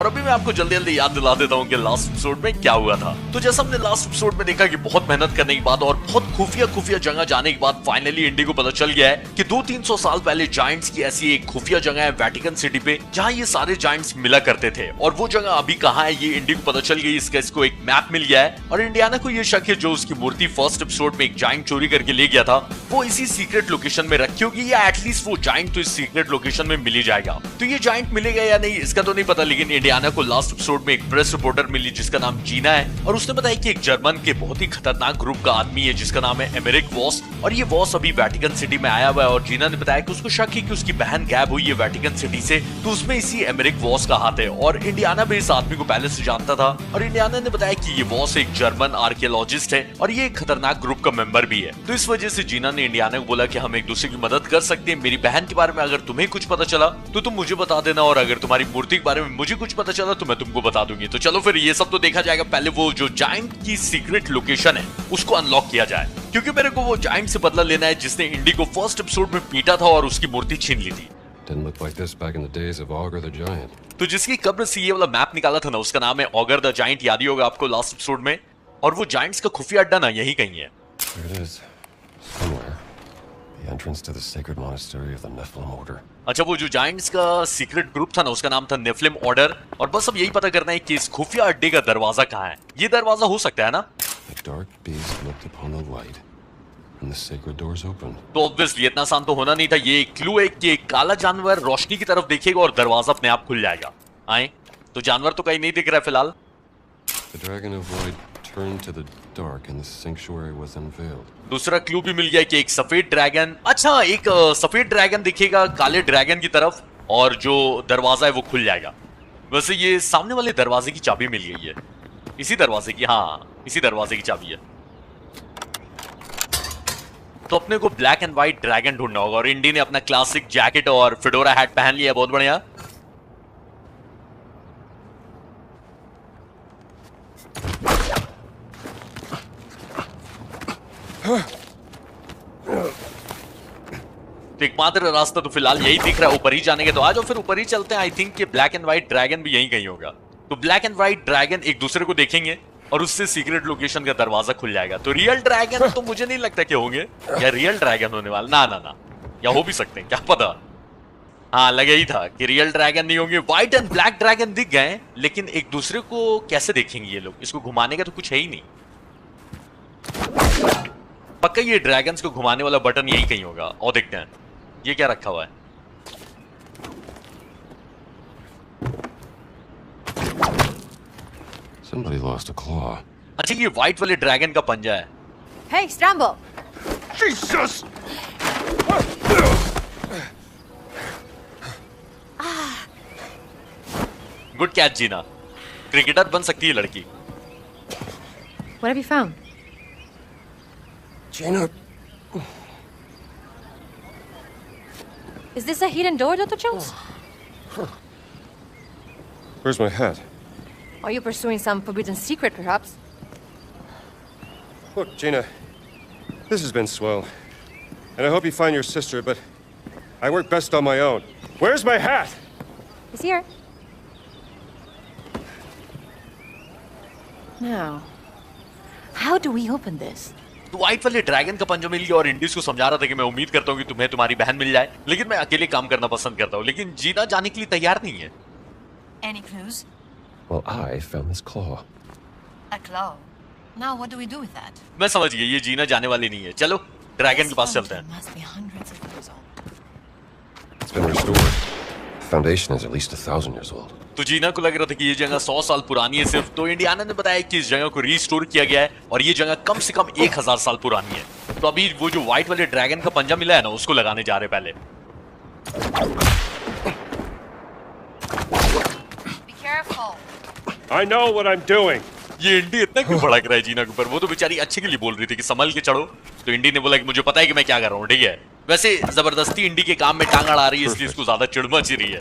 और अभी मैं आपको जल्दी जल्दी याद दिला देता हूँ कि लास्ट एपिसोड में क्या हुआ था। तो जैसा हमने लास्ट एपिसोड में देखा कि बहुत मेहनत करने के बाद और बहुत खुफिया जगह जाने के बाद फाइनली इंडी को पता चल गया है कि 200-300 साल पहले जायंट्स की ऐसी एक खुफिया जगह है वेटिकन सिटी पे, जहाँ ये सारे जायंट्स मिला करते थे। और वो जगह अभी कहाँ है ये इंडी को पता चल गई। इसको एक मैप मिल गया है और इंडियाना को ये शक है जो उसकी मूर्ति फर्स्ट एपिसोड में एक जायंट चोरी करके ले गया था वो इसी सीक्रेट लोकेशन में रखी होगी, या एटलीस्ट वो जायंट तो इस सीक्रेट लोकेशन में मिल ही जाएगा। तो ये जायंट मिलेगा या नहीं इसका तो नहीं पता, लेकिन इंडियाना को लास्ट एपिसोड में एक प्रेस रिपोर्टर मिली जिसका नाम जीना है और उसने बताया कि एक जर्मन के बहुत ही खतरनाक ग्रुप का आदमी है जिसका नाम है एमेरिक वॉस, और ये वॉस अभी वेटिकन सिटी में आया हुआ है। और जीना ने बताया कि उसको शक है कि उसकी बहन गैब हुई है वेटिकन सिटी से, तो उसमें इसी एमेरिक वॉस का हाथ है। और इंडियाना भी इस आदमी को पहले से जानता था और इंडियाना ने बताया कि ये वॉस एक जर्मन आर्कियोलॉजिस्ट है और ये एक खतरनाक ग्रुप का मेंबर भी है। तो इस वजह से जीना ने इंडियाना को बोला कि हम एक दूसरे की मदद कर सकते हैं। मेरी बहन के बारे में अगर तुम्हें कुछ पता चला तो तुम मुझे बता देना, और अगर तुम्हारी मूर्ति के बारे में मुझे कुछ पता चला तो मैं तुमको बता दूंगी। तो चलो फिर ये सब तो देखा जाएगा, पहले वो जो जायंट की सीक्रेट लोकेशन है उसको अनलॉक किया जाए, क्योंकि मेरे को वो जायंट से बदला लेना है जिसने इंडी को फर्स्ट एपिसोड में पीटा था और उसकी मूर्ति छीन ली थी। Didn't look like this back in the days of Augur the Giant. तो जिसकी कब्र से ये वाला मैप निकाला था ना उसका नाम है ऑगर द जायंट, याद ही होगा आपको लास्ट एपिसोड में। और वो जायंट्स का खुफिया अड्डा ना यही कहीं है। There it is. Somewhere. The entrance to the sacred monastery of the Nephilim Order. अच्छा, वो जो जायंट्स का सीक्रेट ग्रुप था ना उसका नाम था नेफिलिम ऑर्डर, और बस अब यही पता करना है कि इस खुफिया अड्डे का दरवाजा कहाँ है। ये दरवाजा हो सकता है ना? The dark beast looked upon the light, and the sacred doors opened. तो ऑब्वियसली इतना आसान तो होना नहीं था। ये क्लू है कि एक काला जानवर रोशनी की तरफ देखेगा और दरवाजा अपने आप खुल जाएगा। आए तो जानवर तो कहीं नहीं दिख रहा है फिलहाल। The dragon of light turned to the dark, and the sanctuary was unveiled. दूसरा क्लू भी मिल गया कि एक सफेद ड्रैगन, अच्छा एक सफेद ड्रैगन दिखेगा काले ड्रैगन की तरफ और जो दरवाजा है वो खुल जाएगा। वैसे ये सामने वाले दरवाजे की चाबी मिल गई है, इसी दरवाजे की, हाँ इसी दरवाजे की चाबी है। तो अपने को ब्लैक एंड व्हाइट ड्रैगन ढूंढना होगा और इंडी ने अपना क्लासिक जैकेट और फेडोरा हैट पहन लिया, बहुत बढ़िया। तो एकमात्र रास्ता तो फिलहाल यही दिख रहा है, ऊपर ही जाने के। तो आज और फिर ऊपर ही चलते हैं। आई थिंक कि ब्लैक एंड व्हाइट ड्रैगन भी यहीं कहीं होगा। तो ब्लैक एंड व्हाइट ड्रैगन एक दूसरे को देखेंगे और उससे सीक्रेट लोकेशन का दरवाजा खुल जाएगा। तो रियल ड्रैगन तो मुझे नहीं लगता कि होंगे, या रियल ड्रैगन होने वाला ना, या हो भी सकते हैं, क्या पता। हाँ लगे ही था कि रियल ड्रैगन नहीं होंगे। व्हाइट एंड ब्लैक ड्रैगन दिख गए, लेकिन एक दूसरे को कैसे देखेंगे ये लोग? इसको घुमाने का तो कुछ है ही नहीं। पक्का ये ड्रैगन्स को घुमाने वाला बटन यही कहीं होगा। और देखते हैं ये क्या रखा हुआ है। Somebody lost a claw. अच्छा ये व्हाइट वाले ड्रैगन का पंजा है। Hey, Stramble! Jesus! Good catch Gina, cricketer बन सकती है लड़की। What have you found? Gina, Is this a hidden door, Dr. Jones? where's my hat? Are you pursuing some forbidden secret, perhaps? Look, Gina, this has been swell. And I hope you find your sister, but I work best on my own. Where's my hat? It's here. Now, how do we open this? तो white वाले dragon का पंजा मिल गया और Indies को समझा रहा था कि मैं उम्मीद करता हूँ कि तुम्हें तुम्हारी बहन मिल जाए, लेकिन मैं अकेले काम करना पसंद करता हूँ। लेकिन जीना जाने के लिए तैयार नहीं है। Any clues? Well, I found this claw. A claw. Now what do we do with that? मैं समझ गया ये जीना जाने वाली नहीं है। चलो ड्रैगन के पास चलते हैं। Must be hundreds of years old. It's been restored. The foundation is at least 1,000 years old. तो जीना को लग रहा था कि ये जगह 100 साल पुरानी है सिर्फ। तो इंडियाना ने बताया कि इस जगह को रिस्टोर किया गया है और ये जगह कम से कम 1000 साल पुरानी है। तो अभी वो जो व्हाइट वाले ड्रैगन का पंजा मिला है ना उसको लगाने जा रहे पहले। Be careful. I know what I'm doing. ये इंडी इतना क्यों भड़क रहा है जीना के ऊपर? वो तो बेचारी अच्छे के लिए बोल रही थी कि संभल के चढ़ो। तो इंडी ने बोला कि मुझे पता है कि मैं क्या कर रहा हूँ, ठीक है। वैसे जबरदस्ती इंडी के काम में टांग अड़ा रही है, इसलिए इसको ज्यादा चिढ़ मची रही है।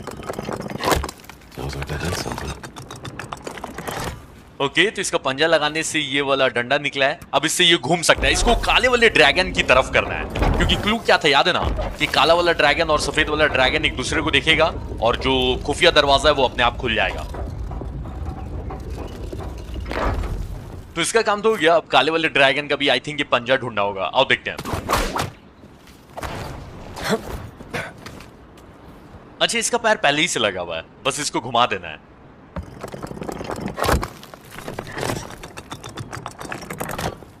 ओके, तो इसका पंजा लगाने से ये वाला डंडा निकला है। अब इससे ये घूम सकता है। इसको काले वाले ड्रैगन की तरफ करना है, क्योंकि क्लू क्या था याद है ना कि काला वाला ड्रैगन और सफेद वाला ड्रैगन एक दूसरे को देखेगा और जो खुफिया दरवाजा है वो अपने आप खुल जाएगा। तो इसका काम तो हो गया। अब काले वाले ड्रैगन का भी आई थिंक ये पंजा ढूंढना होगा। आओ देखते हैं। अच्छा, इसका पैर पहले ही से लगा हुआ है, बस इसको घुमा देना है।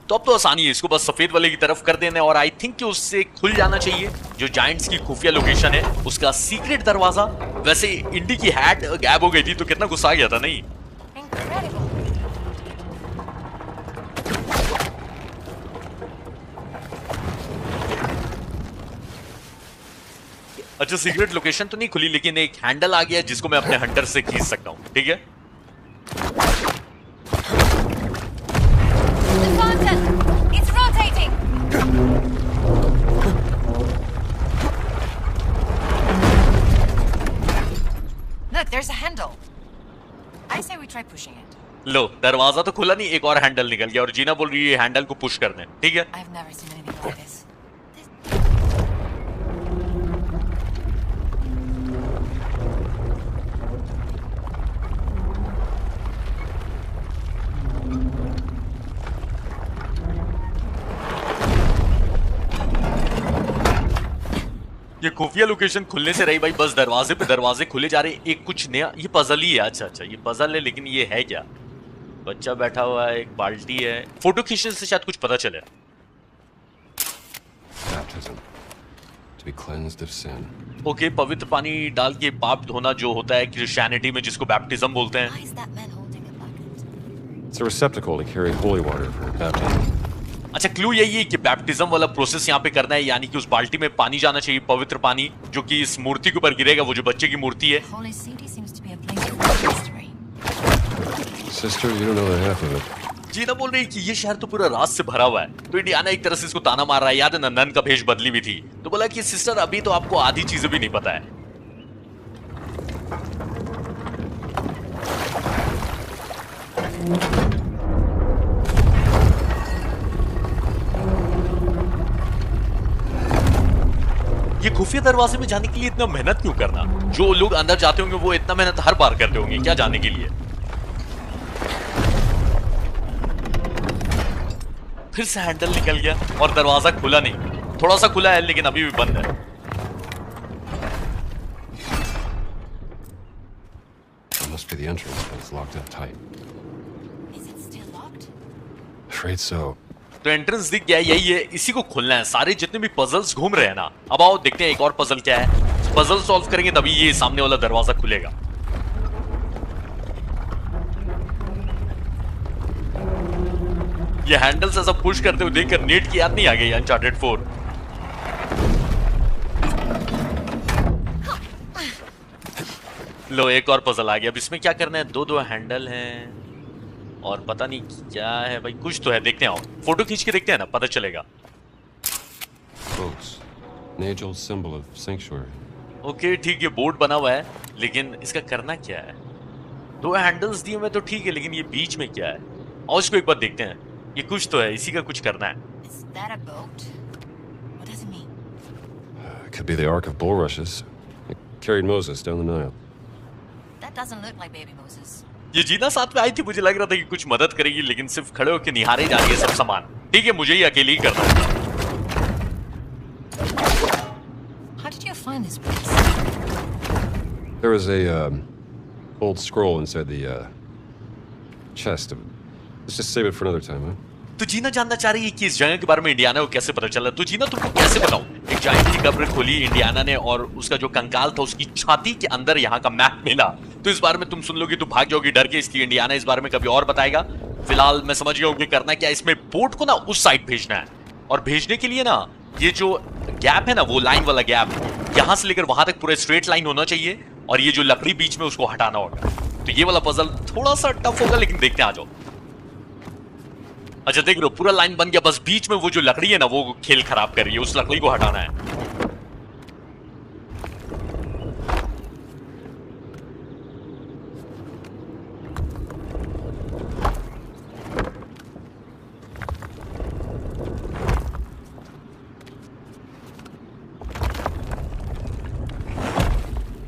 तो अब तो आसानी है, इसको बस सफेद वाले की तरफ कर देना है और आई थिंक कि उससे खुल जाना चाहिए जो जायंट्स की खुफिया लोकेशन है, उसका सीक्रेट दरवाजा। वैसे इंडी की हैट गैप हो गई थी तो कितना गुस्सा आ गया था नहीं? Incredible. अच्छा, सीक्रेट लोकेशन तो नहीं खुली लेकिन एक हैंडल आ गया जिसको मैं अपने हंटर से खींच सकता हूं। ठीक है, The fountain! It's rotating! Look, there's a handle. I say we try pushing it. लो दरवाजा तो खुला नहीं, एक और हैंडल निकल गया और जीना बोल रही है हैंडल को पुश कर दें। ठीक है, I've never seen anything like this. ये खुफिया लोकेशन खुलने से रही भाई, बस दरवाजे पे दरवाजे खुले जा रहे। एक कुछ नया, ये पजल ही है। अच्छा अच्छा, ये पजल है लेकिन ये है क्या? बच्चा बैठा हुआ है, एक बाल्टी है, फोटो खींचने से शायद कुछ पता चले। Baptism. To be cleansed of sin. Okay, पवित्र पानी डाल के पाप धोना जो होता है क्रिश्चियनिटी में, जिसको बैप्टिज्म बोलते हैं। Why is that man holding a bucket? It's a receptacle to carry holy water for baptism. अच्छा, क्लू यही है कि बैप्टिज्म वाला प्रोसेस यहाँ पे करना है, यानी कि उस बाल्टी में पानी जाना चाहिए, पवित्र पानी, जो कि इस मूर्ति के ऊपर गिरेगा, वो जो बच्चे की मूर्ति है। Holy City seems to be a place of mystery. Sister, you don't know the half of it. जीना बोल रही है कि ये शहर तो पूरा राज से भरा हुआ है। तो इंडियाना एक तरह से इसको ताना मार रहा है, याद है ना, नन का भेष बदली भी थी। तो बोला कि सिस्टर अभी तो आपको आधी चीजें भी नहीं पता है। ये खुफिया दरवाजे में जाने के लिए इतना मेहनत क्यों करना? जो लोग अंदर जाते होंगे वो इतना मेहनत हर बार करते होंगे क्या जाने के लिए? फिर से हैंडल निकल गया और दरवाजा खुला नहीं। थोड़ा सा खुला है लेकिन अभी भी बंद है। That must be the entrance, but it's locked up tight. Is it still locked? Afraid so. तो एंट्रेंस दिख गया, यही है, इसी को खुलना है। सारे जितने भी पजल्स घूम रहे हैं ना, अब आओ देखते हैं एक और पजल क्या है। पजल सॉल्व करेंगे तभी ये सामने वाला दरवाजा खुलेगा। ये हैंडल से सब पुश करते हुए देखकर नेट की याद नहीं आ गई अनचार्टेड 4। लो एक और पजल आ गया। अब इसमें क्या करना है? दो हैंडल हैं और पता नहीं क्या है भाई, कुछ तो है, देखते हैं। आओ फोटो खींच के देखते हैं ना, पता चलेगा। Folks, an age-old symbol of sanctuary. Okay ठीक है, बोर्ड बना हुआ है लेकिन इसका करना क्या है? दो हैंडल्स दिए हुए तो ठीक है, लेकिन ये बीच में क्या है? और इसको एक बार देखते हैं। ये कुछ तो है, इसी का कुछ करना है। Is that a boat? What does it mean? It could be the Ark of Bulrushes. It carried Moses down the Nile. That doesn't look like baby Moses. ये जीना साथ में आई थी, मुझे लग रहा था कि कुछ मदद करेगी, लेकिन सिर्फ खड़े होकर निहारे जा रही है सब सामान। ठीक है, मुझे ही अकेले ही करना होगा। How did you find this place? There was a old scroll inside the chest. Let's just save it for another time, huh? तो जीना जानना चाह रही है कि इस जगह के बारे में इंडियाना को कैसे पता चला। तो जीना तुमको कैसे बताऊं? एक जायंट की कब्र खोली इंडियाना ने और उसका जो कंकाल था उसकी छाती के अंदर यहाँ का मैप मिला। तो इस बारे में तुम सुन लोगी तो भाग जाओगी डर के, इसलिए इंडियाना इस बारे में कभी और बताएगा। फिलहाल मैं समझ गया हूँ कि करना क्या है। इसमें बोट को ना उस साइड भेजना है और भेजने के लिए ना ये जो गैप है ना, वो लाइन वाला गैप, यहाँ से लेकर वहां तक पूरा स्ट्रेट लाइन होना चाहिए और ये जो लकड़ी बीच में उसको हटाना होगा। तो ये वाला पजल थोड़ा सा टफ होगा लेकिन देखते हैं, आ जाओ। अच्छा देख लो, पूरा लाइन बन गया, बस बीच में वो जो लकड़ी है ना वो खेल खराब कर रही है, उस लकड़ी को हटाना है।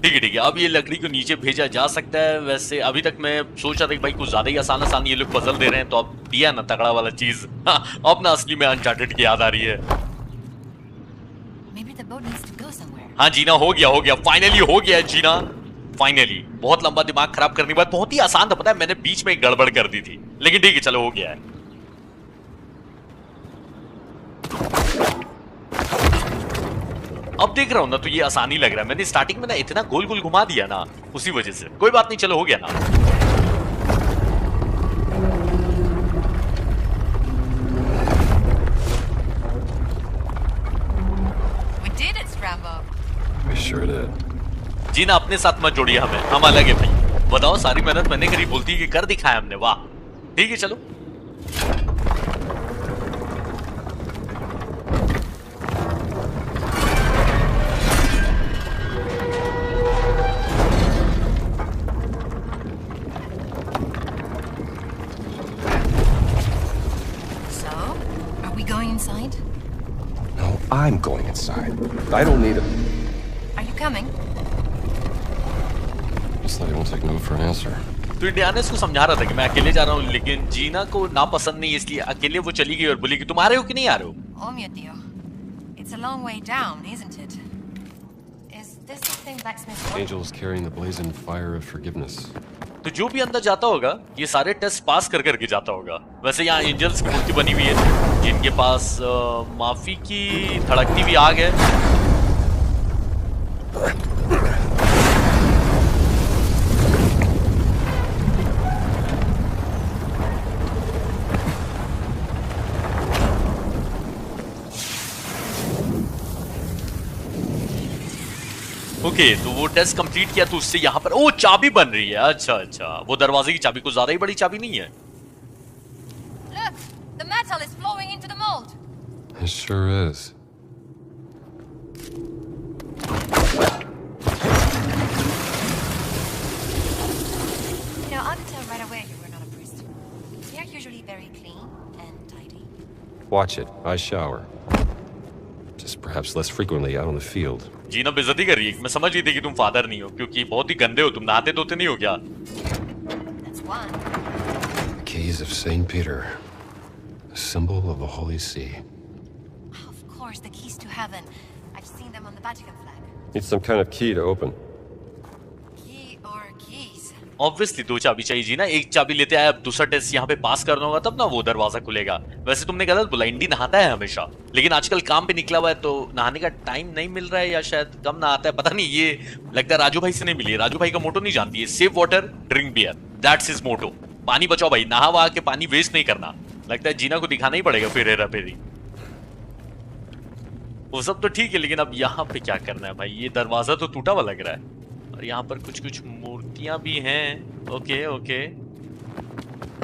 ठीक है, अब ये लकड़ी को नीचे भेजा जा सकता है। वैसे अभी तक मैं सोच रहा था कि भाई कुछ ज्यादा ही आसान ये लोग पजल दे रहे हैं, तो अब दिया ना तगड़ा वाला चीज। अब ना असली में अनचार्टेड की याद आ रही है। Maybe the boat needs to go somewhere. हाँ जीना, हो गया, फाइनली हो गया जीना, फाइनली। बहुत लंबा दिमाग खराब करने के बाद बहुत ही आसान था, पता है, मैंने बीच में एक गड़बड़ कर दी थी, लेकिन ठीक है, चलो हो गया है। अब देख रहा हूं ना तो ये आसानी लग रहा है। मैंने स्टार्टिंग में ना इतना गोल गोल घुमा दिया ना, उसी वजह से। कोई बात नहीं, चलो हो गया ना। We did it, Strambo. We sure did. जीना अपने साथ मत जोड़िए हमें, हम अलग है भाई। बताओ, सारी मेहनत मैंने करी, बोलती है कि कर दिखाया हमने, वाह। ठीक है, चलो। So, are we going inside? No, I'm going inside. I don't need a... Are you coming? Looks like I won't take no for an answer. तो इंडियानिस को समझा रहा था कि मैं अकेले जा रहा हूँ, लेकिन जीना को नापसंद नहीं, इसलिए अकेले वो चली गई और बोली कि तुम आ रहे हो कि नहीं आ रहे हो। Oh, mio Dio. It's a long way down, isn't it? Is this the thing blacksmiths want? Angel is carrying the blazing fire of forgiveness. तो जो भी अंदर जाता होगा ये सारे टेस्ट पास कर करके जाता होगा। वैसे यहाँ एंजल्स की मूर्ति बनी हुई है जिनके पास माफी की धड़कती हुई आग है। ओके, तो वो टेस्ट कंप्लीट किया तो उससे यहाँ पर ओ चाबी बन रही है। अच्छा, वो दरवाजे की चाबी को ज्यादा ही बड़ी चाबी नहीं है। Look, the metal is flowing into the mold. It sure is. You know, I could tell right away you were not a priest. You're usually very clean and tidy. Watch it. I shower. Just perhaps less frequently out on the field. जीना बेइज्जती कर रही है। मैं समझ गई थी कि तुम फादर नहीं हो, क्योंकि बहुत ही गंदे हो तुम, नहाते धोते नहीं हो क्या? That's one. The keys of St. Peter, a symbol of the Holy See. Of course, the keys to heaven. I've seen them on the Vatican flag. Need some kind of key to open. Key or keys? Obviously दो चाबी चाहिए जीना, एक चाबी लेते आए, अब दूसरा test यहाँ पे पास करना होगा तब ना वो दरवाजा खुलेगा। वैसे तुमने गलत बोला, इंडी नहाता है हमेशा, लेकिन आजकल काम पे निकला हुआ है तो नहाने का टाइम नहीं मिल रहा है, या शायद कम नहाता है, पता नहीं। ये लगता है राजू भाई से नहीं मिली है। राजू भाई का मोटो नहीं जानती है, save water drink beer, that's his motto. पानी बचाओ भाई, नहा वहा के पानी वेस्ट नहीं करना। लगता है जीना को दिखाना ही पड़ेगा फिर हेरा फेरी। वो सब तो ठीक है, लेकिन अब यहाँ पे क्या करना है भाई? ये दरवाजा तो टूटा हुआ लग रहा है और यहाँ पर कुछ कुछ मूर्तियां भी हैं। ओके,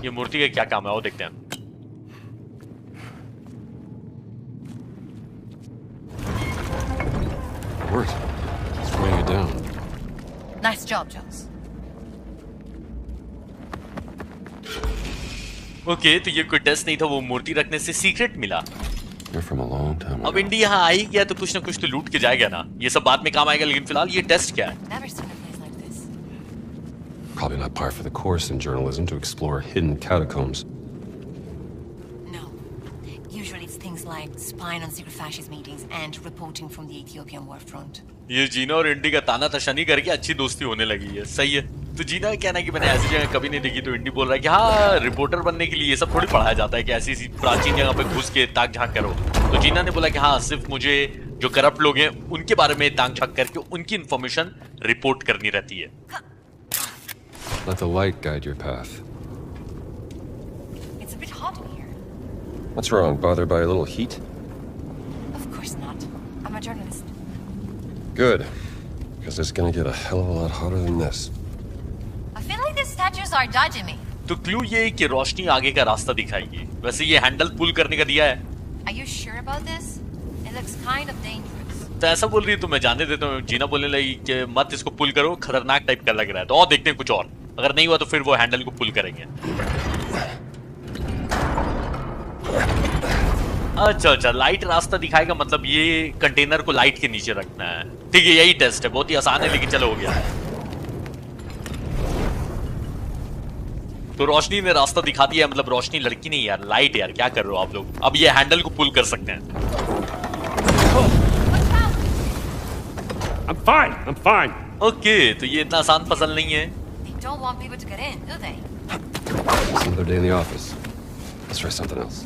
ये मूर्ति का क्या काम है, वो देखते हैं। Worked. It's weighing it down. Nice job, Jones. Okay, तो ये कोई टेस्ट नहीं था, वो मूर्ति रखने से सीक्रेट मिला। You're from a long time अब ago. इंडी यहाँ आ ही गया तो कुछ ना कुछ तो लूट के जाएगा ना, ये सब बाद में काम आएगा, लेकिन फिलहाल ये टेस्ट क्या है? Never seen a place like this. Probably not par for the course in journalism to explore hidden catacombs. No. Usually it's things like spying on secret fascist meetings and reporting from the Ethiopian war front. ये जीना और इंडी का ताना तशानी करके अच्छी दोस्ती होने लगी है, सही है। तो जीना का कहना है कि मैंने ऐसी जगह कभी नहीं देखी, तो इंडी बोल रहा है कि हाँ, रिपोर्टर बनने के लिए ये सब थोड़ी पढ़ाया जाता है कि ऐसी सी प्राचीन जगह पे घुस के ताक झांक करो। तो जीना ने बोला कि हाँ, सिर्फ मुझे जो करप्ट लोग हैं उनके बारे में ताक झांक करके उनकी इन्फॉर्मेशन रिपोर्ट करनी रहती है। Let the light guide your path. It's a bit hot in here. What's wrong? Bothered by a little heat? Of course not. I'm a journalist. Good. Because it's gonna get a hell of a lot hotter than this. I feel like these statues are dodging me. तो clue ये है कि रोशनी आगे का रास्ता दिखाएगी। वैसे ये हैंडल पुल करने का दिया है। Are you sure about this? It looks kind of dangerous. तो ऐसा बोल रही है तो मैं जाने देता हूँ। जीना बोलने लगी कि मत इसको पुल करो, खतरनाक टाइप का लग रहा है। तो और देखते हैं कुछ और, अगर नहीं हुआ तो फिर वो हैंडल को पुल करेंगे। अच्छा अच्छा, लाइट रास्ता दिखाएगा, मतलब ये कंटेनर को लाइट के नीचे रखना है। ठीक है, यही टेस्ट है, बहुत ही आसान है, लेकिन चलो हो गया। तो रोशनी ने रास्ता दिखा दिया, मतलब रोशनी लड़की नहीं यार, लाइट यार, क्या कर रहे हो आप लोग। अब ये हैंडल को पुल कर सकते हैं। I'm fine. I'm fine. Okay, तो ये इतना आसान पजल नहीं है। They don't want people to get in, do they? It's another day in the office. Let's try something else.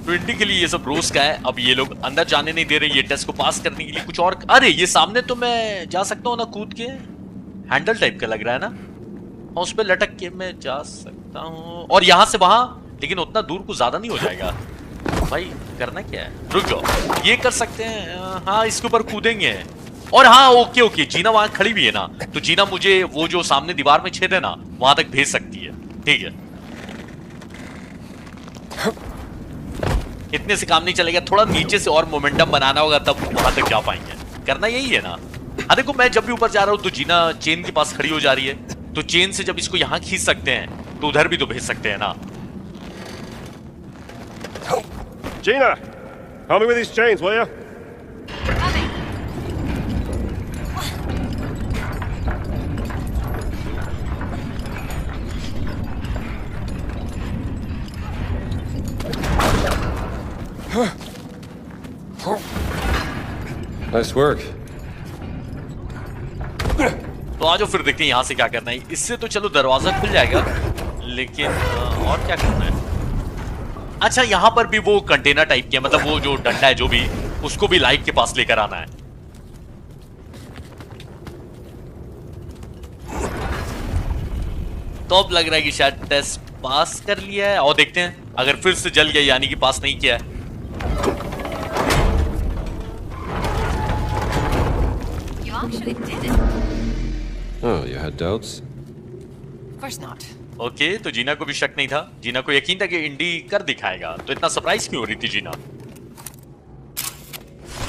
20 के लिए ये सब रोज का है। अब ये लोग अंदर जाने नहीं दे रहे, ये टेस्ट को पास करने के लिए कुछ और। अरे ये सामने तो मैं जा सकता हूँ ना कूद के, हैंडल टाइप का लग रहा है ना, और उस पे लटक के मैं जा सकता हूँ, और यहाँ से वहां, लेकिन उतना दूर को ज्यादा नहीं हो जाएगा भाई। करना क्या है, रुक जाओ, ये कर सकते हैं। हाँ, इसके ऊपर कूदेंगे। और हाँ, ओके ओके, जीना वहां खड़ी हुई है ना, तो जीना मुझे वो जो सामने दीवार में छेद है ना, वहां तक भेज सकती है। ठीक है, इतने से काम नहीं चलेगा, थोड़ा नीचे से और मोमेंटम बनाना होगा, तब वहां तक जा पाएंगे। करना यही है ना। हाँ देखो, मैं जब भी ऊपर जा रहा हूं तो जीना चेन के पास खड़ी हो जा रही है, तो चेन से जब इसको यहां खींच सकते हैं तो उधर भी तो भेज सकते हैं ना। Gina, help me with these chains, will you? Coming. Nice work. तो आज फिर देखते हैं यहां से क्या करना है। इससे तो चलो दरवाजा खुल जाएगा, लेकिन और क्या करना है। अच्छा, यहां पर भी वो कंटेनर टाइप के, मतलब वो जो डंडा है जो भी, उसको भी लाइट के पास लेकर आना है। तो अब लग रहा है कि शायद टेस्ट पास कर लिया है, और देखते हैं अगर फिर से जल गया यानी कि पास नहीं किया है। You actually did it. Oh, you had doubts? Of course not. Okay, तो जीना को भी शक नहीं था, जीना को यकीन था कि इंडी कर दिखाएगा, तो इतना सरप्राइज क्यों हो रही थी जीना।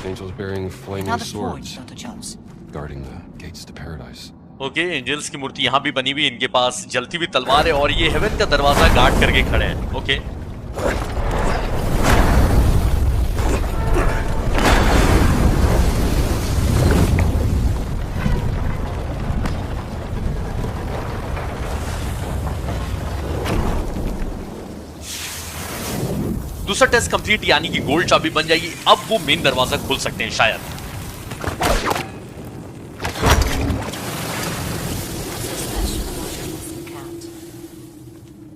Angels bearing flaming Another swords, forge, Dr. Jones. guarding the gates to paradise. Okay, angels की मूर्ति यहाँ भी बनी हुई, इनके पास जलती हुई तलवार है, और ये हेवन का दरवाजा गार्ड करके खड़े हैं। ओके, दूसरा टेस्ट कंप्लीट, यानी कि गोल्ड चाबी बन जाएगी। अब वो मेन दरवाजा खोल सकते हैं शायद।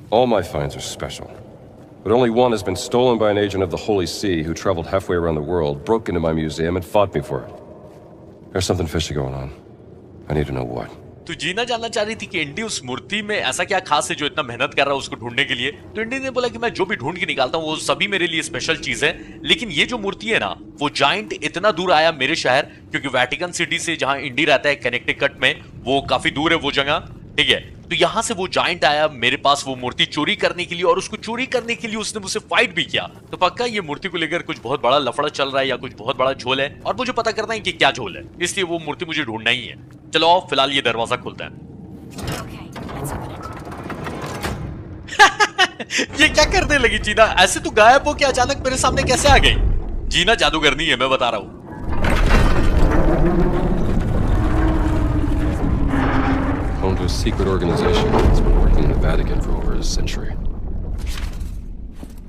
All my finds are special, but only one has been stolen by an agent of the Holy See who traveled halfway around the world, broke into my museum, and fought me for it. There's something fishy going on. I need to know what. तो जीना जानना चाह रही थी कि इंडी उस मूर्ति में ऐसा क्या खास है जो इतना मेहनत कर रहा है उसको ढूंढने के लिए। तो इंडी ने बोला कि मैं जो भी ढूंढ के निकालता हूँ वो सभी मेरे लिए स्पेशल चीज है, लेकिन ये जो मूर्ति है ना, वो जायंट इतना दूर आया मेरे शहर, क्योंकि वेटिकन सिटी से जहां इंडी रहता है कनेक्टिकट में, वो काफी दूर है वो जगह। ठीक है, तो यहां से वो जायंट आया मेरे पास वो मूर्ति चोरी करने के लिए, और उसको चोरी करने के लिए उसने मुझसे फाइट भी किया। तो पक्का ये मूर्ति को लेकर कुछ बहुत बड़ा लफड़ा चल रहा है, या कुछ बहुत बड़ा झोल है, और मुझे पता करना है कि क्या झोल है, इसलिए वो मूर्ति मुझे ढूंढना ही है। चलो आओ, फिलहाल ये दरवाजा खोलते हैं। Okay, let's open it. ये क्या करने लगी जीना, ऐसे तो गायब हो के अचानक मेरे सामने कैसे आ गई। जीना जादूगरनी है, मैं बता रहा हूं। Home to a secret organization that's been working in the Vatican for over a century.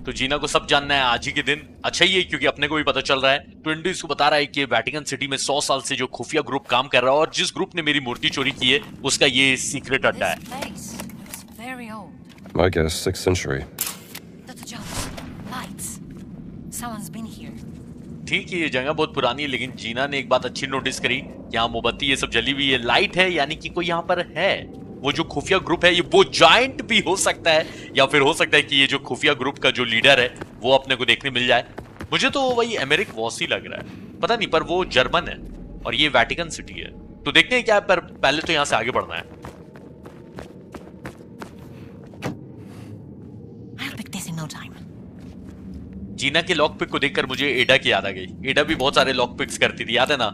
तो जीना को सब जानना है आज ही के दिन। अच्छा ही है, क्योंकि अपने को भी पता चल रहा है। तो इंडी इसको बता रहा है कि वेटिकन सिटी में 100 साल से जो खुफिया ग्रुप काम कर रहा है, और जिस ग्रुप ने मेरी मूर्ति चोरी की है, उसका ये सीक्रेट अड्डा है। This place looks very old. My guess, 6th century. Dr. Jones, lights. Someone's been here. ठीक है, ये जगह बहुत पुरानी है, लेकिन जीना ने एक बात अच्छी नोटिस करी, यहाँ मोमबत्ती ये सब जली हुई है, लाइट है, यानी कि कोई यहाँ पर है। वो जो खुफिया ग्रुप है, ये वो जायंट भी हो सकता है, या फिर हो सकता है कि ये जो खुफिया ग्रुप का जो लीडर है वो अपने को देखने मिल जाए। मुझे तो वही अमेरिक वॉसी लग रहा है, पता नहीं, पर वो जर्मन है और ये वेटिकन सिटी है। तो देखते हैं क्या है, पर पहले तो यहां से आगे बढ़ना है। I'll pick this in no time. जीना के लॉक पिक को देखकर मुझे एडा की याद आ गई। एडा भी बहुत सारे लॉक पिक्स करती थी, याद है ना।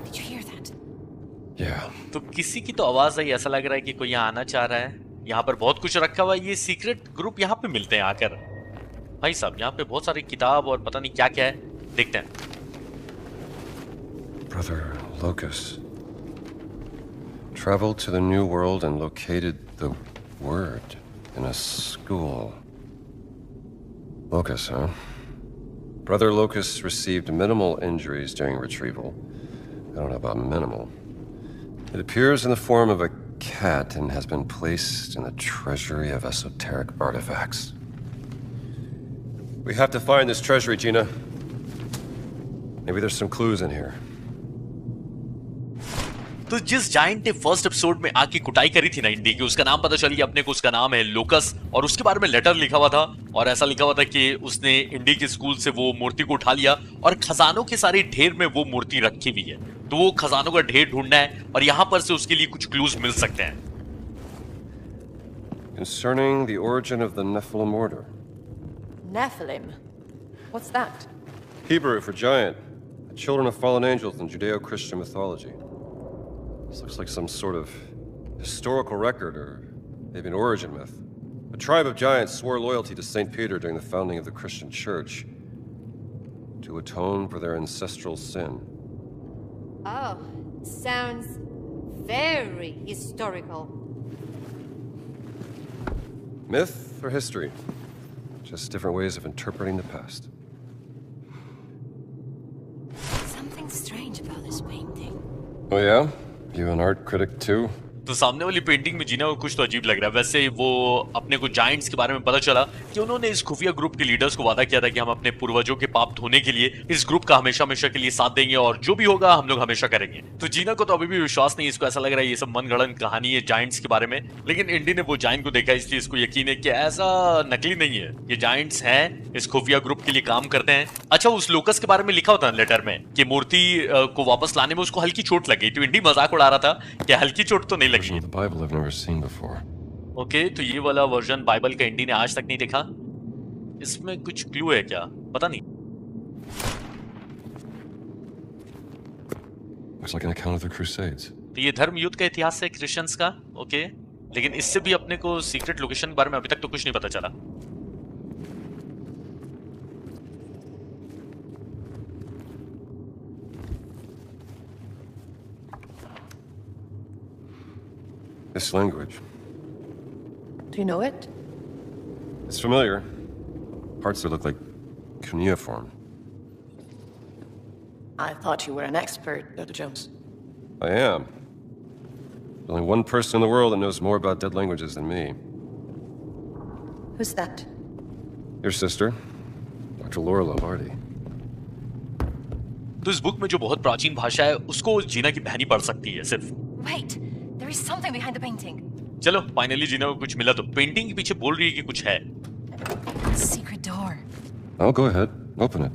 Did you hear that? तो किसी की तो आवाज आई, ऐसा लग रहा है कि कोई यहाँ आना चाह रहा है। यहाँ पर बहुत कुछ रखा हुआ है, ये सीक्रेट ग्रुप यहाँ पे मिलते हैं आकर। भाई साहब यहाँ पे बहुत सारी किताब और पता नहीं क्या क्या है, देखते हैं। Brother Locus traveled to the New World and located the word in a school. Locus, huh? Brother Locus received minimal injuries during retrieval. I don't know about minimal. It appears in the form of a cat and has been placed in the treasury of esoteric artifacts. We have to find this treasury, Gina. Maybe there's some clues in here. तो जिस giant ने first episode में आके कुटाई करी थी ना इंडी की, उसका नाम पता चल गया अपने को। उसका नाम है लोकस और उसके बारे में लेटर लिखा हुआ था और ऐसा लिखा हुआ था कि उसने इंडी के स्कूल से वो मूर्ति को उठा लिया और खजानों के सारे ढेर में वो मूर्ति रखी हुई है। तो वो खजानों का ढेर ढूंढना है और यहां पर से उसके लिए कुछ क्लूज मिल सकते हैं। Concerning the origin of the Nephilim order. Nephilim? What's that? Hebrew for giant. The children of fallen angels in Judeo-Christian mythology. This looks like some sort of historical record or maybe an origin myth. A tribe of giants swore loyalty to St. Peter during the founding of the Christian church to atone for their ancestral sin. Oh, sounds very historical. Myth or history? Just different ways of interpreting the past. Something strange about this painting. Oh yeah? You an art critic too? तो सामने वाली painting में जीना को कुछ तो अजीब लग रहा है। वैसे वो अपने को जायंट्स के बारे में पता चला कि उन्होंने इस खुफिया ग्रुप के लीडर्स को वादा किया था कि हम अपने पूर्वजों के पाप धोने के लिए इस ग्रुप का हमेशा हमेशा के लिए साथ देंगे और जो भी होगा हम लोग हमेशा करेंगे। तो जीना को तो अभी भी विश्वास नहीं, इसको ऐसा लग रहा है ये सब मनगढ़ंत कहानी है जायंट्स के बारे में। लेकिन इंडी ने वो जायंट को देखा इसलिए इसको यकीन है कि ऐसा नकली नहीं है, ये जायंट्स हैं, इस खुफिया ग्रुप के लिए काम करते हैं। अच्छा, उस लोकस के बारे में लिखा होता है लेटर में कि मूर्ति को वापस लाने में उसको हल्की चोट लग गई। तो इंडी मजाक उड़ा रहा था कि हल्की चोट तो नहीं लगी। Never seen before. ओके, तो ये वाला वर्जन बाइबल का इंडी ने आज तक नहीं देखा। इसमें कुछ क्लू है क्या, पता नहीं। Looks like an account of the Crusades. तो ये धर्म युद्ध का इतिहास है क्रिश्चियंस का। ओके, लेकिन इससे भी अपने को सीक्रेट लोकेशन के बारे में अभी तक तो कुछ नहीं पता चला। This language. Do you know it? It's familiar. Parts of it look like cuneiform. I thought you were an expert, Dr. Jones. I am. There's only one person in the world that knows more about dead languages than me. Who's that? Your sister, Dr. Laura Lombardi. तो इस book में जो बहुत प्राचीन भाषा है उसको जीना की बहन ही पढ़ सकती है सिर्फ। Wait, there is something behind the painting. चलो फाइनली जीना को कुछ मिला। तो पेंटिंग के पीछे बोल रही है कि कुछ है। Secret door. Oh, go ahead. Open it.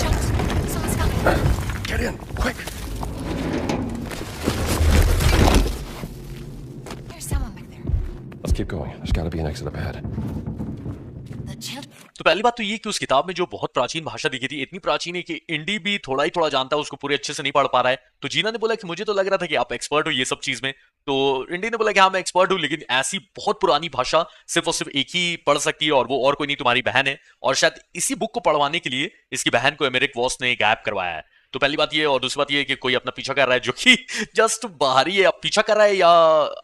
Jones, someone's coming. Get in, quick! There's someone back there. Let's keep going. There's got to be an exit up ahead. The children. तो पहली बात तो ये कि उस किताब में जो बहुत प्राचीन भाषा दिखी थी इतनी प्राचीन है कि इंडी भी थोड़ा ही थोड़ा जानता है, उसको पूरे अच्छे से नहीं पढ़ पा रहा है। तो जीना ने बोला कि मुझे तो लग रहा था कि आप एक्सपर्ट हो ये सब चीज में। तो इंडी ने बोला कि हाँ मैं एक्सपर्ट हूँ, लेकिन ऐसी बहुत पुरानी भाषा सिर्फ और सिर्फ एक ही पढ़ सकती है और वो और कोई नहीं, तुम्हारी बहन है। और शायद इसी बुक को पढ़वाने के लिए इसकी बहन को एमेरिक वॉस ने गायब करवाया है। तो पहली बात ये, और दूसरी बात ये कि कोई अपना पीछा कर रहा है जो कि जस्ट बाहरी है। अब पीछा कर रहा है या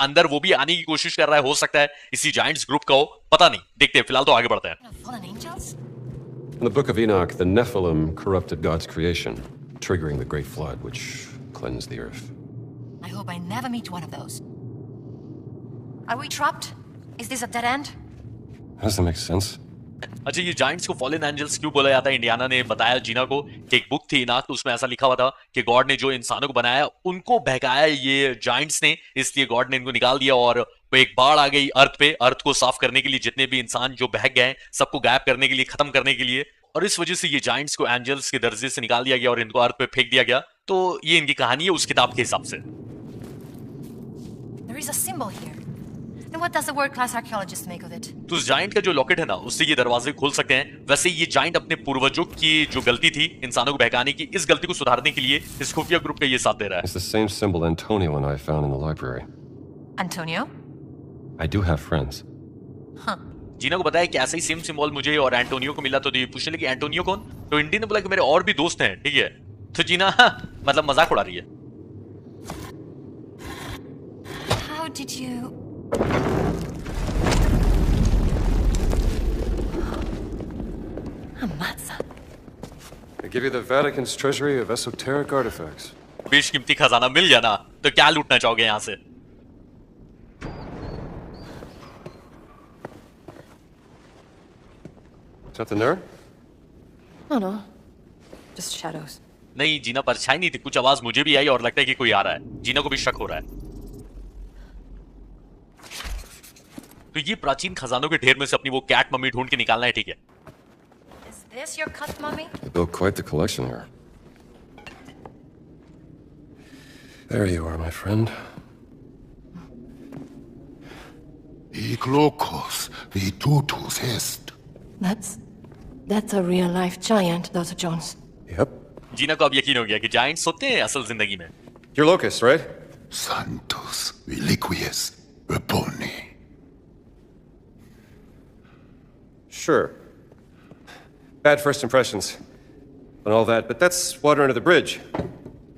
अंदर वो भी आने की कोशिश कर रहा है, हो सकता है इसी जायंट्स ग्रुप का हो, पता नहीं। देखते हैं, फिलहाल तो आगे बढ़ते हैं। Fallen angels? In the Book of Enoch, the Nephilim corrupted God's creation, triggering the Great Flood, which cleansed the earth. I hope I never meet one of those. Are we trapped? Is this a dead end? That doesn't make sense. अच्छा, ये giants को fallen angels क्यों बोला जाता है? Indiana ने बताया जीना को कि एक बुक थी इनाक, तो उसमें ऐसा लिखा हुआ था कि गॉड ने जो इंसानों को बनाया उनको बहकाया ये जायंट्स ने, इसलिए गॉड ने इनको निकाल दिया और एक बाढ़ आ गई अर्थ पे। अर्थ को साफ करने के लिए जितने भी इंसान जो बहक गए सबको गायब करने के लिए, खत्म करने के लिए, और इस वजह से ये जायंट्स को एंजल्स के दर्जे से निकाल दिया गया और इनको अर्थ पे फेंक दिया गया। तो ये इनकी कहानी है उस किताब के हिसाब से। There is a symbol here. Then what does a world-class archaeologist make of it? तो उस जाइंट का जो लॉकेट है ना, उससे ये दरवाजे खोल सकते हैं। वैसे ये जाइंट अपने पूर्वजों की जो गलती थी इंसानों को बहकाने की, इस गलती को सुधारने के लिए इस खुफिया ग्रुप का ये साथ दे रहा है। It's the same symbol Antonio and I found in the library. Antonio? I do have friends. जीना को बताया कि ऐसा ही सेम सिंबल मुझे और एंटोनियो को मिला, तो ये पूछने लगी एंटोनियो कौन? तो इंडी ने बोला कि मेरे और भी दोस्त हैं, ठीक है। तो जीना मतलब मजाक उड़ा रही है। How did you... Amatsa. I give you the Vatican's treasury of esoteric artifacts. बेशकीमती खजाना मिल गया ना, तो क्या लूटना चाहोगे यहाँ से? Something there? Oh no. Just shadows. नहीं, जीना परछाई नहीं थी, कुछ आवाज मुझे भी आई और लगता है कि कोई आ रहा है। जीना को भी शक हो रहा है। तो ये प्राचीन खजानों के ढेर में से अपनी वो कैट मम्मी ढूंढ के निकालना है, ठीक है। Is this your cut, mummy? They built quite the collection here. There you are, my friend. Iglokos vitutus est. That's a real life giant, Dr. Jones. Yep. जीना को अब यकीन हो गया कि जायंट्स होते हैं असल जिंदगी में। You're Locust, right? Santos reliquies reponi. Sure. Bad first impressions and all that, but that's water under the bridge.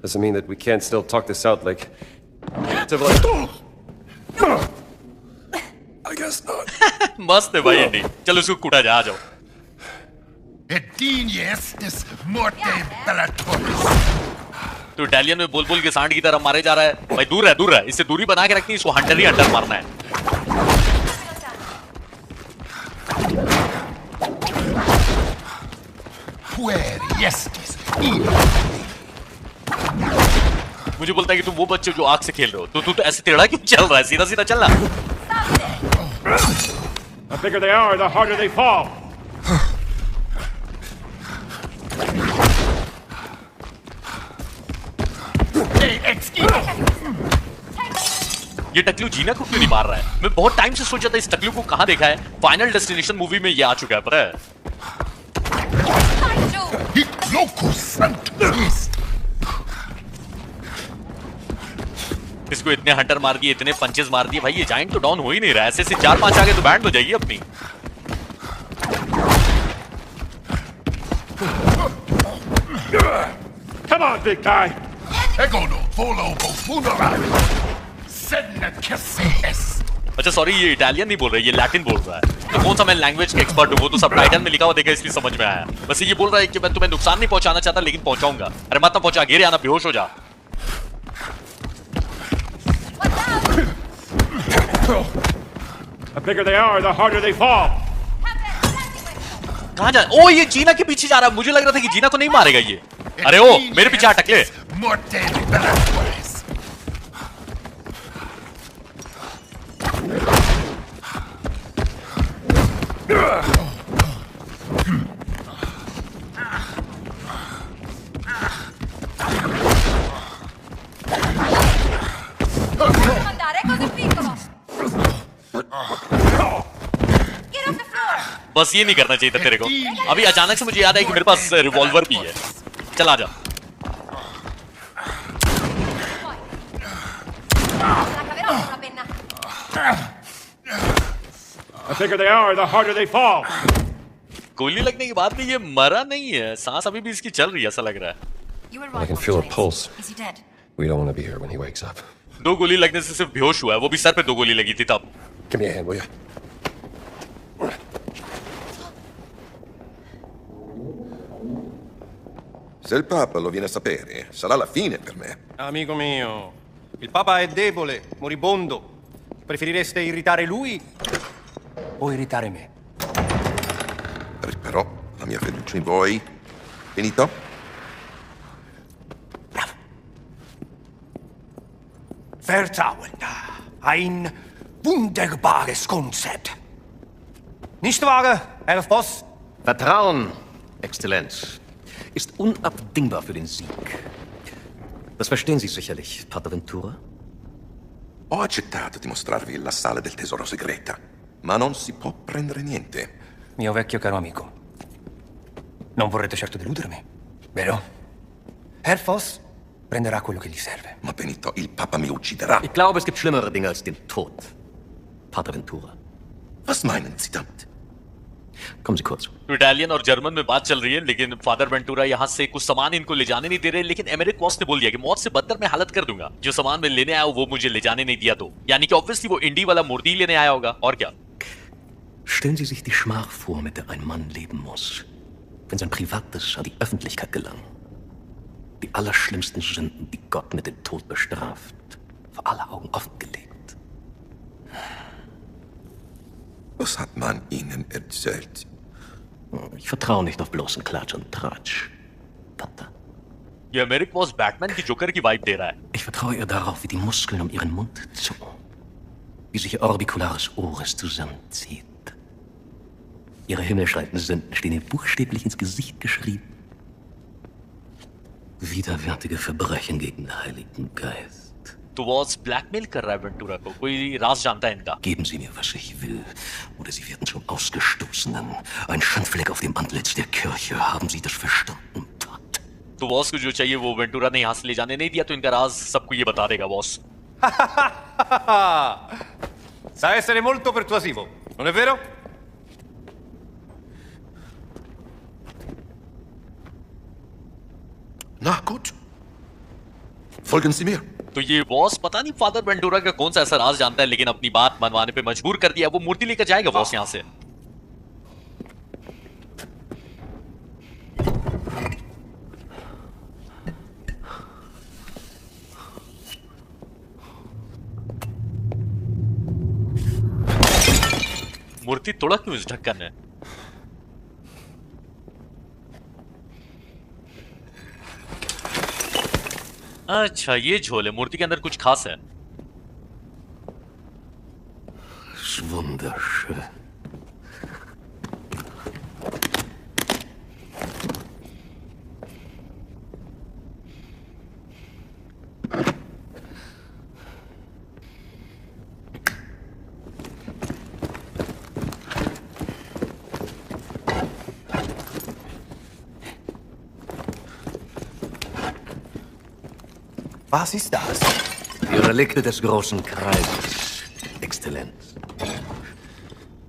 Doesn't mean that we can't still talk this out like... I guess not. मस्त है भाई इंडी, चलो उसको कूटा जा, आ जाओ। Ediniestis morte bellatoris. तो Italian में बोल बोल के सांड की तरह मारे जा रहा है। भाई दूर है, इससे दूरी बना के रखनी है, इसको हंटर ही हंटर मारना है। मुझे बोलता है कि तुम वो बच्चे जो आग से खेल रहे हो, तो तू तो ऐसे टेढ़ा क्यों चल रहा है? सीधा सीधा चलना। The bigger they are, the harder they fall. ये टकलू जीना को क्यों नहीं मार रहा है? मैं बहुत टाइम से सोचा था इस टकलू को कहां देखा है। फाइनल डेस्टिनेशन मूवी में ये आ चुका है, पता है? इसको इतने हंटर मार दिए, इतने पंचेस मार दिए, भाई ये जाइंट तो डाउन हो ही नहीं रहा है। ऐसे 4-5 आगे तो बैंड हो जाएगी अपनी। Come on, big guy. अच्छा सॉरी, ये इटालियन नहीं बोल रहा है, ये लैटिन बोल रहा है। तो कौन सा मैं लैंग्वेज का एक्सपर्ट हूँ, वो तो सब टाइटल में लिखा हुआ देखा इसलिए समझ में आया। बस ये बोल रहा है कि मैं तुम्हें नुकसान नहीं पहुंचाना चाहता लेकिन पहुंचाऊंगा। अरे मत ना पहुंचा, गिर आना, बेहोश हो जा। The bigger they are, the harder they fall. कहाँ जा? ओ ये जीना के पीछे जा रहा है। मुझे लग रहा था कि जीना को नहीं मारेगा ये। अरे ओ मेरे पीछे अटकले। बस ये नहीं करना चाहिए था तेरे को। अभी अचानक से मुझे याद है कि मेरे पास रिवॉल्वर भी है। चल आ जा। The bigger they are, the harder they fall. गोली लगने के बाद भी ये मरा नहीं है, सांस अभी भी इसकी चल रही है ऐसा लग रहा है। I can feel a pulse. Is he dead? We don't want to be here when he wakes up. 2 गोली लगने से सिर्फ बेहोश हुआ है, वो भी सर पे 2 गोली लगी थी तब। Give me a hand, will you? Se il Papa lo viene a sapere, sarà la fine per me. Amico mio, il Papa è debole, moribondo. Preferireste irritare lui o irritare me? Però la mia fiducia in voi, finito? Bravo. Vertrauen, ein wunderbares Konzept. Nicht wahr, Herr Voss? Vertrauen, Exzellenz, ist unabdingbar für den Sieg. Das verstehen Sie sicherlich, Pater Ventura? Ho accettato di mostrarvi la sala del tesoro segreta, ma non si può prendere niente. Mio vecchio caro amico, non vorrete certo deludermi, vero? Herr Voss prenderà quello che gli serve. Ma Benito, il Papa mi ucciderà. Ich glaube, es gibt schlimmere Dinge als den Tod. Pater Ventura. Was meinen Sie damit? Kommen Sie kurz. तो Italian और German में बात चल रही है, लेकिन father वेंटूरा यहाँ से कुछ सामान इनको ले जाने नहीं दे रहे, लेकिन एमेरिक वॉस ने बोल दिया कि मौत से बदतर मैं हालत कर दूंगा। जो सामान मैं लेने आया वो मुझे ले जाने नहीं दिया, तो यानी कि ऑब्वियसली वो इंडी वाला मूर्ति लेने आया होगा, और क्या। Stellen Sie sich die Schmach vor, mit der ein Mann leben muss, wenn sein Privates an die Öffentlichkeit gelangt. Die allerschlimmsten Sünden, die Gott mit dem Tod bestraft, vor aller Augen offengelegt. Was hat man Ihnen erzählt? Ich vertraue nicht auf bloßen Klatsch und Tratsch, Vater. ये Emeric was Batman की joker की vibe दे रहा है। Ich vertraue ihr darauf, wie die Muskeln um ihren Mund zucken, wie sich ihr orbiculares Oris zusammenzieht. Ihre himmelschreienden Sünden stehen ihr buchstäblich ins Gesicht geschrieben. Widerwärtige Verbrechen gegen den Heiligen Geist. तो was blackmail कर रहा है वेंटूरा को, कोई राज जानता है इनका। Geben Sie mir, was ich will, oder Sie werden zum Ausgestoßenen. Ein Schandfleck auf dem Antlitz der Kirche. Haben Sie das verstanden, Tat? तो वॉस को जो चाहिए वो वेंटूरा ने यहाँ से ले जाने नहीं दिया, तो इनका राज सबको ये बता देगा was. Sa essere molto persuasivo, non è vero? Na gut. Folgen Sie mir. तो ये बॉस पता नहीं फादर वेंटूरा का कौन सा ऐसा राज जानता है, लेकिन अपनी बात मनवाने पे मजबूर कर दिया। वो मूर्ति लेकर जाएगा बॉस यहाँ से। मूर्ति तोड़ा क्यों इस ढक्कन ने? अच्छा ये झोल है, मूर्ति के अंदर कुछ खास है। Wunderschön. Was ist das? Die Relikte des großen Kreises, Exzellenz.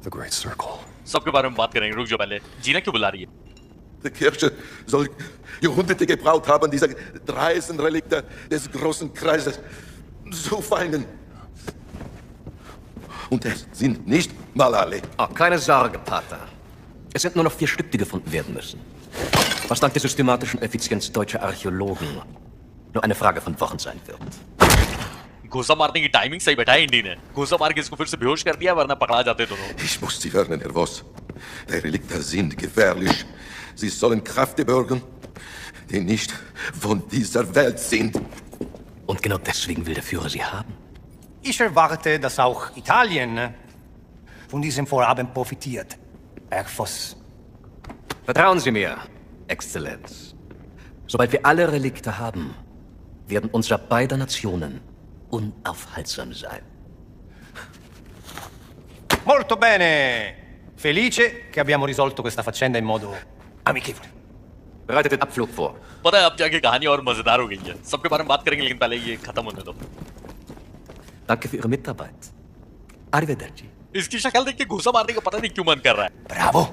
The Great Circle. सबके बारे में बात करेंगे, रुक जाओ पहले। जीना क्यों बुला रही है? Die Kirche soll Jahrhunderte gebraucht haben, diese dreisten Relikte des großen Kreises zu finden. Und es sind nicht mal alle. Oh, keine Sorge, Pater. Es sind nur noch 4 Stück, die gefunden werden müssen. Was dank der systematischen Effizienz deutscher Archäologen nur eine Frage von Wochen sein wird. घुसा मारने की timing सही बैठा है इंडी ने। घुसा मार के इसको फिर से बेहोश कर दिया, वरना पकड़ा जाते दोनों। Ich muss Sie warnen, Herr Voss. Die Relikte sind gefährlich. Sie sollen Kräfte bergen, die nicht von dieser Welt sind. Und genau deswegen will der Führer sie haben. Ich erwarte, dass auch Italien von diesem Vorhaben profitiert, Herr Voss. Vertrauen Sie mir, Exzellenz. Sobald wir alle Relikte haben, werden unsere beider Nationen unaufhaltsam sein. Molto bene! Felice che abbiamo risolto questa faccenda in modo amichevole. Bereitet den Abflug vor. पता है अब जाके कहानी और मजेदार हो गई है। सबके बारे में बात करेंगे, लेकिन पहले ये खत्म होने दो। Danke für Ihre Mitarbeit. Arrivederci. इसकी शक्ल देख के घुसा मारने का पता नहीं क्यों मन कर रहा है। Bravo!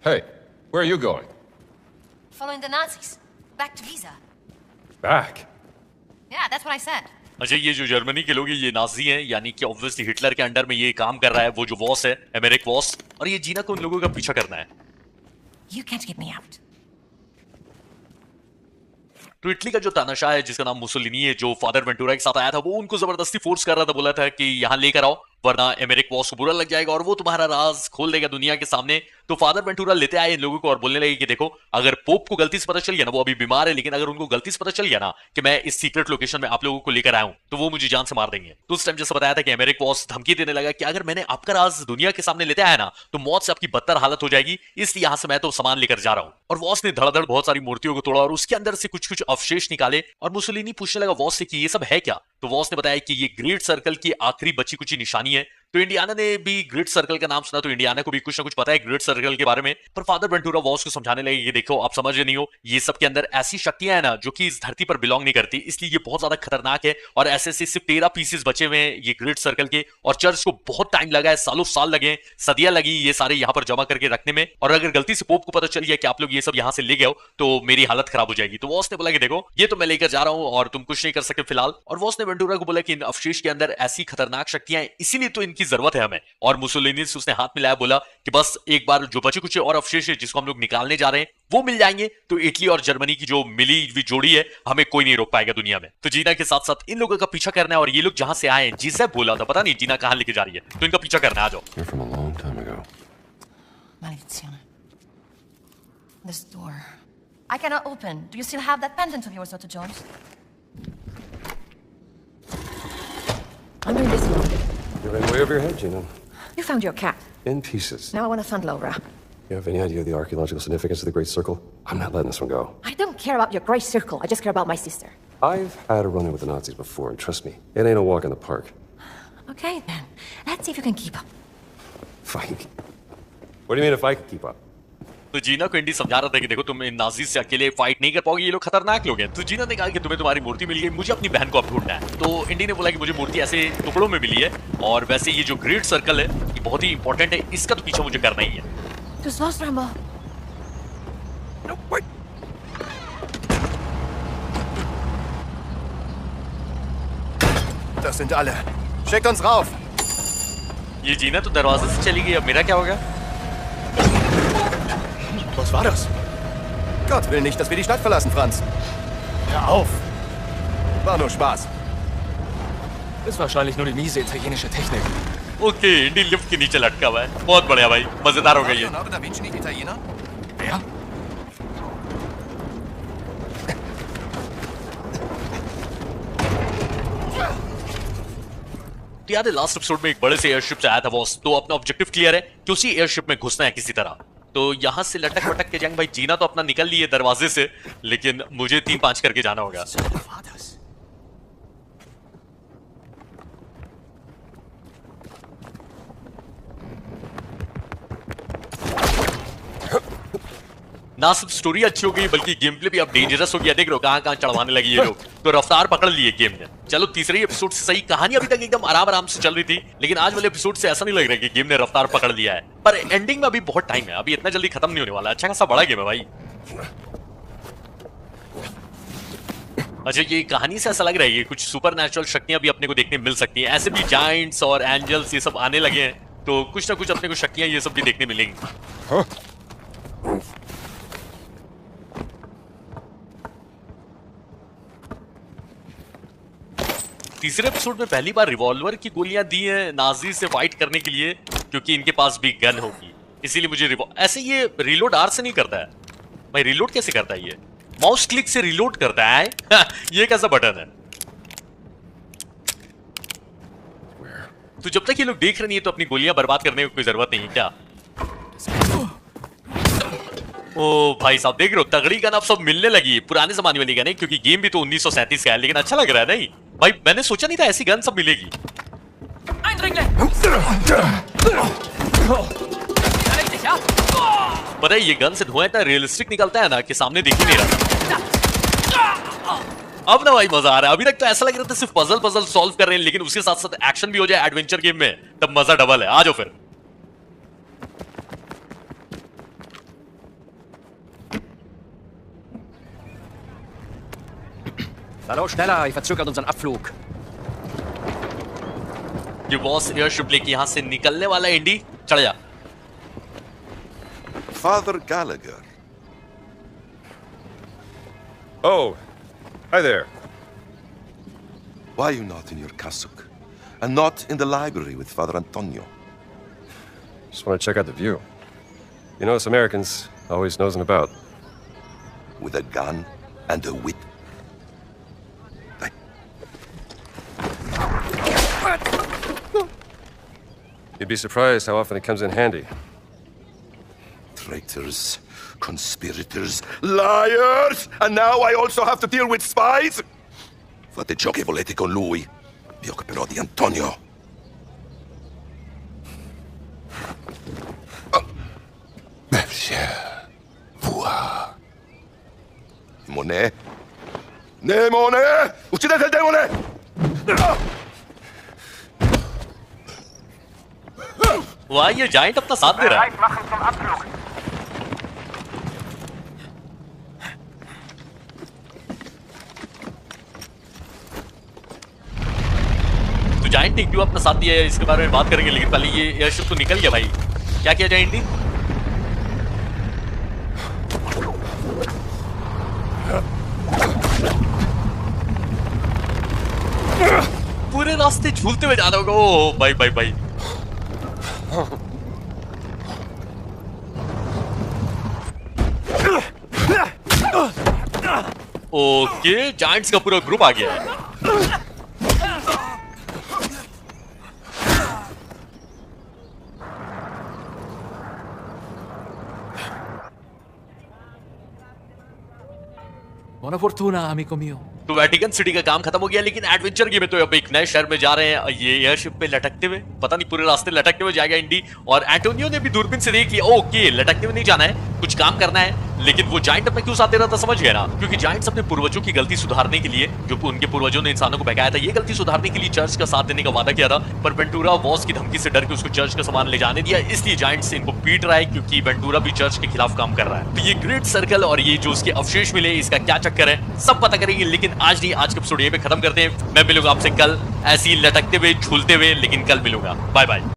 Hey, where are you going? Following the Nazis. Back to Visa. Back. Yeah, that's what I said. अच्छा ये जो जर्मनी के लोग हैं ये नाजी हैं, यानी कि ऑब्वियसली हिटलर के अंडर में ये काम कर रहा है वो जो वॉस है, एमेरिक वॉस, और ये जीना को उन लोगों का पीछा करना है। You can't get me out. तो इटली का जो तानाशाह है जिसका नाम मुसोलिनी है, जो फादर वेंटूरा के साथ आया था, वो उनको जबरदस्ती फोर्स कर रहा था, बोला था कि यहाँ लेकर आओ वरना एमेरिक वॉस को बुरा लग जाएगा और वो तुम्हारा राज खोल देगा दुनिया के सामने। तो फादर वेंटूरा लेते आए इन लोगों को और बोलने लगे कि देखो, अगर पोप को गलती से पता चल गया ना, वो अभी बीमार है, लेकिन अगर उनको गलती से पता चल गया ना कि मैं इस सीक्रेट लोकेशन में आप लोगों को लेकर आया हूं, तो वो मुझे जान से मार देंगे। तो उस टाइम जैसे बताया था कि एमेरिक वॉस धमकी देने लगा कि अगर मैंने आपका राज दुनिया के सामने लेते आया ना, तो मौत से आपकी बदतर हालत हो जाएगी, इसलिए यहां से मैं तो सामान लेकर जा रहा हूं। और वॉस ने धड़ाधड़ बहुत सारी मूर्तियों को तोड़ा और उसके अंदर से कुछ कुछ अवशेष निकाले। और मुसोलिनी पूछने लगा वॉस से कि ये सब है क्या। तो वॉस ने बताया कि ये ग्रेट सर्कल की आखिरी बची कुछ निशानी है। तो इंडियाना ने भी ग्रेट सर्कल का नाम सुना, तो इंडियाना को भी कुछ ना कुछ पता है ग्रेट सर्कल के बारे में। पर फादर वेंटूरा वॉस को समझाने लगे कि देखो, आप समझ नहीं हो, ये सब के अंदर ऐसी शक्तियां हैं ना जो कि इस धरती पर बिलोंग नहीं करती, इसलिए ये बहुत ज्यादा खतरनाक है। और ऐसे सिर्फ 13 पीसेस बचे हुए हैं ये ग्रेट सर्कल के, और चर्च को बहुत टाइम लगा है, सालों साल लगे, सदियां लगी ये सारे यहाँ पर जमा करके रखने में। और अगर गलती से पोप को पता चल गया कि आप लोग ये सब यहाँ से ले गए हो, तो मेरी हालत खराब हो जाएगी। तो वॉस ने बोला कि देखो, ये तो मैं लेकर जा रहा हूँ और तुम कुछ नहीं कर सकते फिलहाल। और वॉस ने वेंटूरा को बोला कि इन अवशेष के अंदर ऐसी खतरनाक शक्तियां हैं, इसीलिए तो इनकी जरूरत है हमें। और मुसोलिनी से उसने हाथ मिलाया, बोला कि बस एक बार जो बचे कुछ और अवशेष है जिसको हम लोग निकालने जा रहे हैं वो मिल जाएंगे, तो इटली और जर्मनी की जो मिली हुई जोड़ी है हमें कोई नहीं रोक पाएगा दुनिया में। तो जीना के साथ साथ इन लोगों का पीछा करना है। और ये लोग जहां से आए हैं, जिसे बोला था पता नहीं जीना कहां लेके जा रही है, तो इनका पीछा करना है। आ जाओ। Maledizione. This door. I cannot open. Do you still have that pendant of yours, Dr. Jones? I'm doing this one. You're in way over your head, Gina. You found your cat. In pieces. Now I want to find Laura. You have any idea of the archaeological significance of the Great Circle? I'm not letting this one go. I don't care about your Grey Circle. I just care about my sister. I've had a run-in with the Nazis before, and trust me, it ain't a walk in the park. Okay, then. Let's see if you can keep up. Fine. What do you mean if I can keep up? तो जीना को इंडी समझा रहा था कि देखो, तुम इन Nazis से अकेले फाइट नहीं कर पाओगे, ये लोग खतरनाक लोग हैं। तो जीना ने कहा कि तुम्हें तुम्हारी मूर्ति मिल गई, मुझे अपनी बहन को अब ढूंढना है। तो इंडी ने बोला कि मुझे मूर्ति ऐसे टुकड़ों में मिली है, और वैसे ये जो ग्रेट सर्कल है ये बहुत ही इंपॉर्टेंट है, इसका तो पीछा मुझे करना ही है। Du hast was, Rambo? No, wait. Das sind alle. Schickt uns rauf. ये जीना तो दरवाजे से चली गई, अब मेरा क्या होगा? Was war das? Gott will nicht, dass wir die Stadt verlassen, Franz. Hör auf. War nur Spaß. Ist wahrscheinlich nur die miese italienische Technik. Okay, इंडी लिफ्ट के नीचे लटका हुआ है। बहुत बढ़िया भाई, मजेदार हो गई ये। Leonardo da Vinci nicht Italiener? Wer? तो याद है लास्ट एपिसोड में एक बड़े से एयरशिप से आया था बॉस, तो अपना ऑब्जेक्टिव क्लियर है कि उसी एयरशिप में घुसना है किसी तरह। तो यहां से लटक वटक के जाएंगे भाई। जीना तो अपना निकल ली है दरवाजे से, लेकिन मुझे 3-5 करके जाना होगा। ना सिर्फ स्टोरी अच्छी हो गई बल्कि गेम प्ले भी अब डेंजरस हो गया। देख रहे हो कहां चढ़वाने लगी ये लोग, तो रफ्तार पकड़ लिए गेम ने। चलो तीसरे एपिसोड से सही, कहानी अभी तक एकदम आराम से चल रही थी, लेकिन आज वाले एपिसोड से ऐसा नहीं लग रहा कि गेम ने रफ्तार पकड़ लिया है। पर एंडिंग में अभी बहुत टाइम है, अभी इतना जल्दी खत्म नहीं होने वाला। अच्छा खासा बड़ा गेम है भाई। अच्छा, ये कहानी से ऐसा लग रहा है कि कुछ सुपरनैचुरल शक्तियां भी अपने को देखने मिल सकती हैं। ऐसे भी जायंट्स और एंजल्स ये सब आने लगे हैं, तो कुछ ना कुछ अपने को शक्तियां ये सब भी देखने मिलेंगी। तीसरे एपिसोड में पहली बार रिवॉल्वर की गोलियां दी हैं नाजी से फाइट करने के लिए, क्योंकि इनके पास भी गन होगी, इसीलिए मुझे ऐसे ये रिलोड आर से नहीं करता है भाई। रिलोड कैसे करता है ये? माउस क्लिक से रिलोड करता है। ये कैसा बटन है? तो जब तक ये लोग देख रहे नहीं है तो अपनी गोलियां बर्बाद करने की कोई जरूरत नहीं है क्या? ओ भाई साहब, देख रहे हो तगड़ी गन अब सब मिलने लगी, पुराने जमाने वाली गन है, क्योंकि गेम भी तो 1937 का है, लेकिन अच्छा लग रहा है नहीं भाई। मैंने सोचा नहीं था ऐसी गन सब मिलेगी। पता है ये गन से धुआं इतना रियलिस्टिक निकलता है ना कि सामने दिख ही नहीं रहा। अब ना भाई मजा आ रहा है। अभी तक तो ऐसा लग रहा था सिर्फ पजल सॉल्व कर रहे हैं, लेकिन उसके साथ साथ एक्शन भी हो जाए एडवेंचर गेम में, तब मजा डबल है। आ जाओ फिर। Hallo, schneller, ich verzögert unseren Abflug. ये बॉस एयरशिप लेके यहां से निकलने वाला है। इंडी चढ़ जा। Father Gallagher. Oh, hi there. Why are you not in your cassock? and not in the library with Father Antonio. Just want to check out the view. You know, us Americans always nosing about. With a gun and a whip. You'd be surprised how often it comes in handy. Traitors, conspirators, liars! And now I also have to deal with spies? Fate ciò che volete con lui. Vi occuperò di Antonio. Monsieur, voir. Demone? Demone! Uccidete il demone! वाह, ये giant अपना साथ दे रहा है। तो giant ने क्यों अपना साथ दिया है इसके बारे में बात करेंगे, लेकिन पहले ये एयरशिप तो निकल गया भाई। क्या किया जाए इंडी? पूरे रास्ते झूलते हुए जाना होगा। ओ भाई भाई भाई, ओके, जायंट्स का पूरा ग्रुप आ गया है। Buona fortuna, amico mio. तो वेटिकन सिटी का काम खत्म हो गया, लेकिन एडवेंचर गेम में तो अब एक नए शहर में जा रहे हैं। ये एयरशिप पे लटकते हुए, पता नहीं पूरे रास्ते लटकते हुए जाएगा इंडी। और एंटोनियो ने भी दूरबीन से देख लिया, ओके लटकते हुए नहीं जाना है, कुछ काम करना है। लेकिन वो जायंट अपने क्यों साथ दे रहा था समझ गया ना, क्योंकि जायंट्स अपने पूर्वजों की गलती सुधारने के लिए, जो उनके पूर्वजों ने इंसानों को बहकाया था, ये गलती सुधारने के लिए चर्च का साथ देने का वादा किया था। पर वेंटूरा वॉस की धमकी से डर के उसको चर्च का सामान ले जाने दिया, इसलिए जायंट्स इनको पीट रहा है, क्योंकि वेंटूरा भी चर्च के खिलाफ काम कर रहा है। तो ये ग्रेट सर्कल और ये जो उसके अवशेष मिले, इसका क्या चक्कर है, सब पता करेंगे। लेकिन आज नहीं, आज के एपिसोड ये पे खत्म करते हैं। मैं मिलूंगा आपसे कल ऐसी लटकते हुए झूलते हुए, लेकिन कल मिलूंगा। Bye bye.